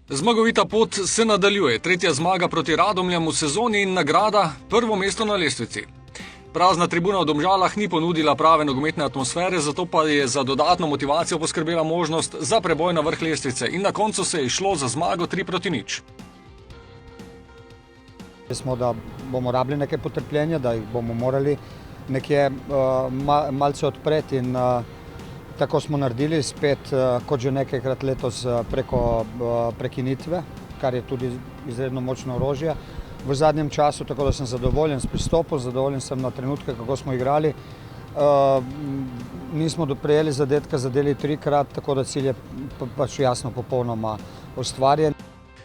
Zmagovita pot se nadaljuje, tretja zmaga proti Radomljam v sezoni in nagrada prvo mesto na lestvici. Prazna tribuna v Domžalah ni ponudila prave nogometne atmosfere, zato pa je za dodatno motivacijo poskrbela možnost za preboj na vrh lestvice in na koncu se je šlo za zmago 3-0. Smo, da bomo rabili nekaj potrpljenja, da jih bomo morali nekje malce odpreti in tako smo naredili spet, kot že nekajkrat letos preko prekinitve, kar je tudi izredno močno orožje v zadnjem času, tako da sem zadovoljen s pristopom, zadovoljen sem na trenutke, kako smo igrali. Nismo prejeli zadetka, zadeli 3-krat, tako da cilj je pač jasno popolnoma ustvarjen.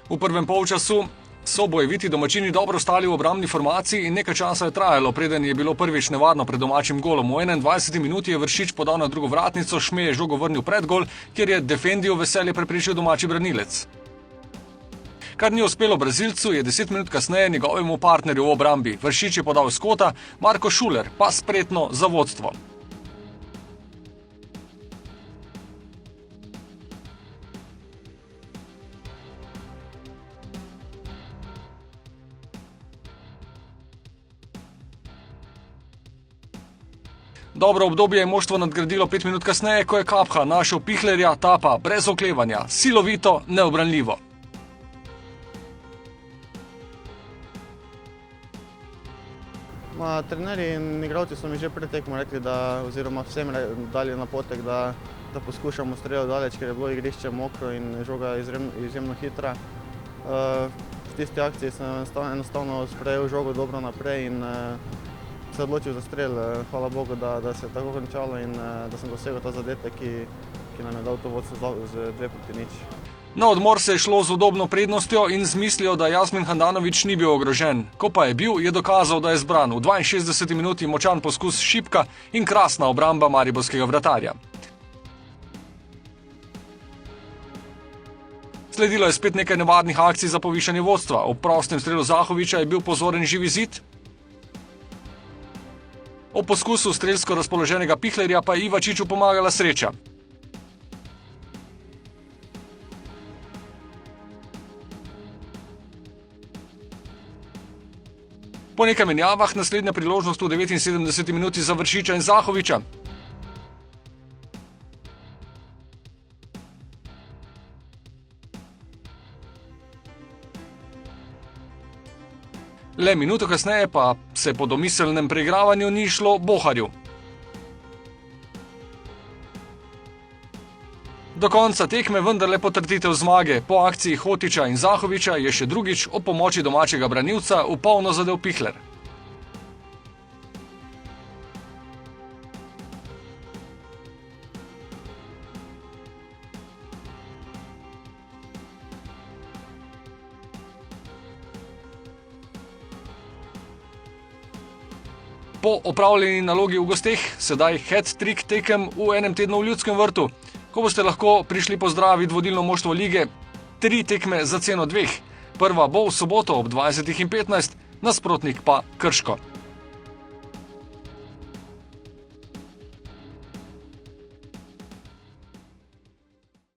V prvem polčasu so bojeviti domačini dobro stali v obrambni formaciji in nekaj časa je trajalo, preden je bilo prvič nevarno pred domačim golom. V 21. minuti je Vršič podal na drugo vratnico, Šme je žogo vrnil pred gol, kjer je defendijo veselje preprečil domači branilec. Kar ni uspelo Brazilcu, je 10 minut kasneje njegovemu partnerju v obrambi. Vršič je podal iz kota, Marko Šuler pa spretno za vodstvo. Dobro obdobje je moštvo nadgradilo 5 minut kasneje, ko je Kapha našel Pihlerja, ta pa brez oklevanja, silovito, neubranljivo. Trenerji in igralci so mi že pred tekmo rekli, oziroma vsem dali napotek, da poskušamo streljati daleč, ker je bilo igrišče mokro in žoga izjemno hitra. V tisti akciji sem enostavno sprejel žogo dobro naprej in se odločil za strel. Hvala Bogu, da se je tako končalo in da sem dosegel ta zadetek, ki nam je dal to vodstvo z 2-0. Na odmor se je šlo z udobno prednostjo in z mislijo, da Jasmin Handanović ni bil ogrožen. Ko pa je bil, je dokazal, da je zbran. V 62. minuti močan poskus Šipka in krasna obramba mariborskega vratarja. Sledilo je spet nekaj nevarnih akcij za povišanje vodstva. Ob prostem strelu Zahovića je bil pozoren živi zid. Ob poskusu strelsko razpoloženega Pihlerja pa je Ivačiču pomagala sreča. Po nekaj menjavah naslednja priložnost v 79. minuti za Vršiča in Zahovića. Le minuto kasneje pa se po domiselnem preigravanju ni šlo Boharju. Do konca tekme vendarle potrditev zmage. Po akciji Hotića in Zahovića je še drugič ob pomoči domačega branilca v polno zadel Pihler. Po opravljeni nalogi v gosteh, sedaj hat-trick tekem v enem tednu v Ljudskem vrtu, ko boste lahko prišli pozdraviti vodilno moštvo lige, 3 tekme za ceno 2. Prva bo v soboto ob 20:15, nasprotnik pa Krško.